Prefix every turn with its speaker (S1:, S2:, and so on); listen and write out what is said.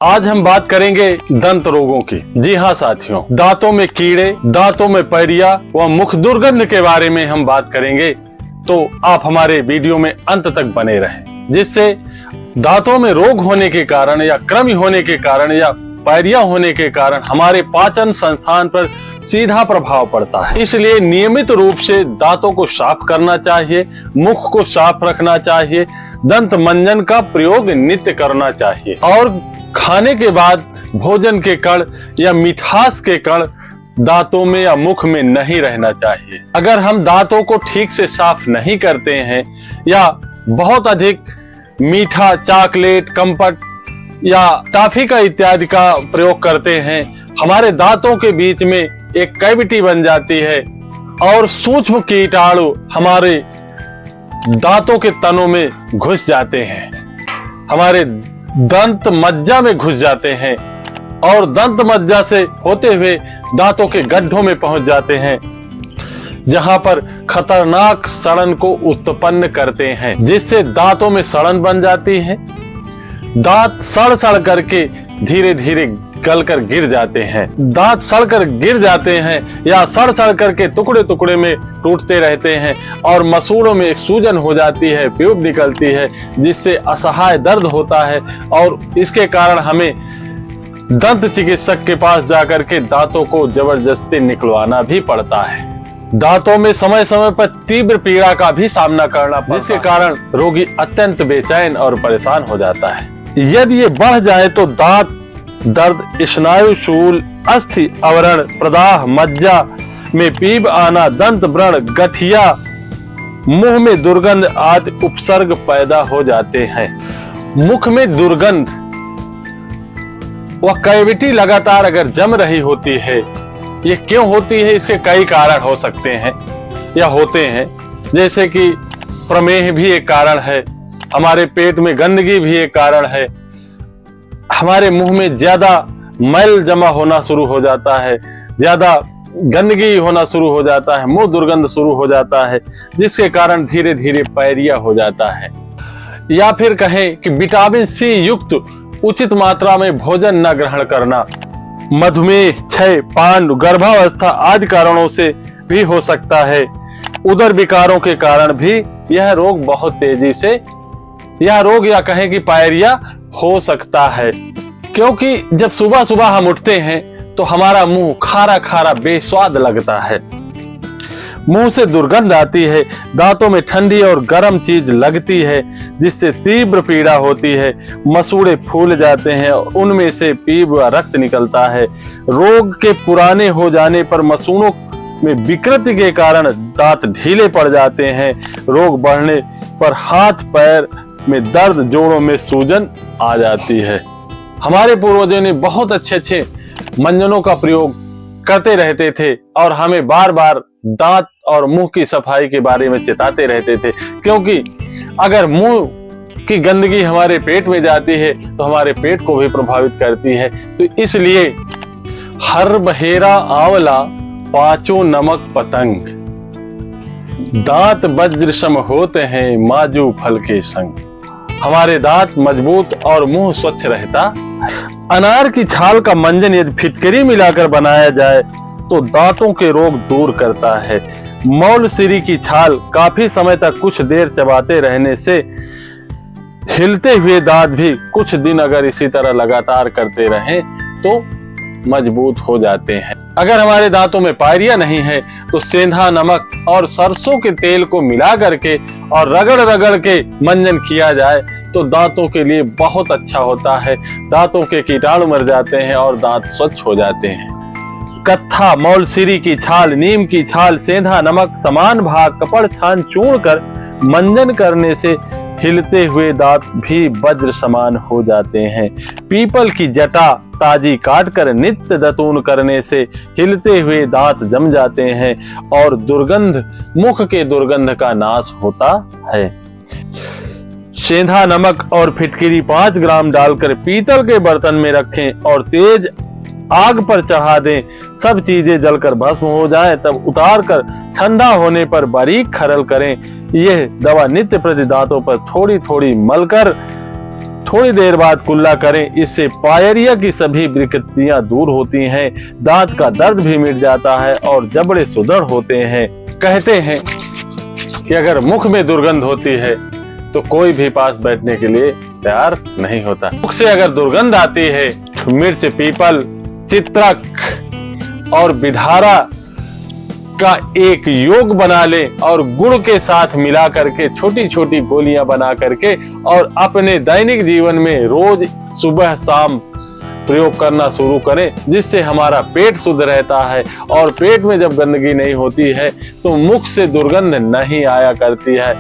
S1: आज हम बात करेंगे दंत रोगों की। जी हाँ साथियों, दांतों में कीड़े, दांतों में पैरिया व मुख दुर्गंध के बारे में हम बात करेंगे, तो आप हमारे वीडियो में अंत तक बने रहें, जिससे दांतों में रोग होने के कारण या कृमि होने के कारण या पैरिया होने के कारण हमारे पाचन संस्थान पर सीधा प्रभाव पड़ता है। इसलिए नियमित रूप से दांतों को साफ करना चाहिए, मुख को साफ रखना चाहिए, दंत मंजन का प्रयोग नित्य करना चाहिए और खाने के बाद भोजन के कण या मिठास के कण दांतों में या मुख में नहीं रहना चाहिए। अगर हम दांतों को ठीक से साफ नहीं करते हैं या बहुत अधिक मीठा, चॉकलेट, कंपट या टॉफी का इत्यादि का प्रयोग करते हैं, हमारे दांतों के बीच में एक कैविटी बन जाती है और सूक्ष्म कीटाणु हमारे दांतों के तनों में घुस जाते हैं, हमारे दंत मज्जा में घुस जाते हैं और दंत मज्जा से होते हुए दांतों के गड्ढों में पहुंच जाते हैं, जहां पर खतरनाक सड़न को उत्पन्न करते हैं, जिससे दांतों में सड़न बन जाती है। दांत सड़ करके धीरे धीरे गलकर गिर जाते हैं। दांत सड़कर गिर जाते हैं या सड़ करके टुकड़े टुकड़े में टूटते रहते हैं और मसूड़ों में एक सूजन हो जाती है, ट्यूब निकलती है, जिससे असहाय दर्द होता है और इसके कारण हमें दंत चिकित्सक के पास जाकर के दांतों को जबरदस्ती निकलवाना भी पड़ता है। दांतों में समय समय पर तीव्र पीड़ा का भी सामना करना पड़ता है, जिसके कारण रोगी अत्यंत बेचैन और परेशान हो जाता है। यदि ये बढ़ जाए तो दांत दर्द, स्नायु शूल, अस्थि आवरण, प्रदाह, मज्जा में पीप आना, दंत व्रण, गठिया, मुंह में दुर्गंध आदि उपसर्ग पैदा हो जाते हैं। मुख में दुर्गंध वह कैविटी लगातार अगर जम रही होती है, ये क्यों होती है? इसके कई कारण हो सकते हैं या होते हैं, जैसे कि प्रमेह भी एक कारण है, हमारे पेट में गंदगी भी एक कारण है, हमारे मुंह में ज्यादा मैल जमा होना शुरू हो जाता है, ज्यादा गंदगी होना शुरू हो जाता है, मुंह दुर्गंध शुरू हो जाता है, जिसके कारण धीरे धीरे पैरिया हो जाता है। या फिर कहें कि विटामिन सी युक्त उचित मात्रा में भोजन न ग्रहण करना, मधुमेह, क्षय, पांडु, गर्भावस्था आदि कारणों से भी हो सकता है। उदर विकारों के कारण भी यह रोग बहुत तेजी से, यह रोग या कहें कि पैरिया हो सकता है, क्योंकि जब सुबह सुबह हम उठते हैं तो हमारा मुंह खारा खारा बेस्वाद लगता है, मुंह से दुर्गंध आती है, दांतों में ठंडी और गर्म चीज लगती है, जिससे तीव्र पीड़ा होती है, मसूड़े फूल जाते हैं, उनमें से पीप व रक्त निकलता है। रोग के पुराने हो जाने पर मसूड़ों में विकृति के कारण दांत ढीले पड़ जाते हैं। रोग बढ़ने पर हाथ पैर में दर्द, जोड़ों में सूजन आ जाती है। हमारे पूर्वजों ने बहुत अच्छे मंजनों का प्रयोग करते रहते थे और हमें बार बार दांत और मुंह की सफाई के बारे में चेताते रहते थे, क्योंकि अगर मुंह की गंदगी हमारे पेट में जाती है तो हमारे पेट को भी प्रभावित करती है। तो इसलिए हर बहेरा आंवला, पांचों नमक पतंग, दांत वज्र सम होते हैं माजू फल के संग। हमारे दांत मजबूत और मुंह स्वच्छ रहता है। अनार की छाल का मंजन यदि फिटकरी मिलाकर बनाया जाए तो दांतों के रोग दूर करता है। मौलसिरी की छाल काफी समय तक कुछ देर चबाते रहने से हिलते हुए दांत भी कुछ दिन अगर इसी तरह लगातार करते रहें तो मजबूत हो जाते हैं। अगर हमारे दांतों में पैरिया नहीं है तो सेंधा नमक और सरसों के तेल को मिला करके और रगड़ के मंजन किया जाए तो दांतों के लिए बहुत अच्छा होता है। दांतों के कीटाणु मर जाते हैं और दांत स्वच्छ हो जाते हैं। कत्था, मौलसिरी की छाल, नीम की छाल, सेंधा नमक समान भाग कपड़ छान चूर्ण कर मंजन करने से हिलते हुए दांत भी वज्र समान हो जाते हैं। पीपल की जटा ताजी काटकर नित्य दतून करने से हिलते हुए दांत जम जाते हैं और दुर्गंध, मुख के दुर्गंध का नाश होता है। सेंधा नमक और फिटकिरी 5 ग्राम डालकर पीतल के बर्तन में रखें और तेज आग पर चढ़ा दें। सब चीजें जलकर भस्म हो जाएं, तब उतार कर ठंडा होने पर बारीक खरल करें। यह दवा नित्य प्रति दांतों पर थोड़ी थोड़ी मलकर थोड़ी देर बाद कुल्ला करें। इससे पायरिया की सभी विकृतियां दूर होती हैं, दांत का दर्द भी मिट जाता है और जबड़े सुदृढ़ होते हैं। कहते हैं कि अगर मुख में दुर्गंध होती है तो कोई भी पास बैठने के लिए तैयार नहीं होता। मुख से अगर दुर्गंध आती है तो मिर्च, पीपल, चित्रक और बिधारा का एक योग बना ले और गुड़ के साथ मिला करके छोटी छोटी गोलियां बना करके और अपने दैनिक जीवन में रोज सुबह शाम प्रयोग करना शुरू करें, जिससे हमारा पेट शुद्ध रहता है। और पेट में जब गंदगी नहीं होती है तो मुख से दुर्गंध नहीं आया करती है।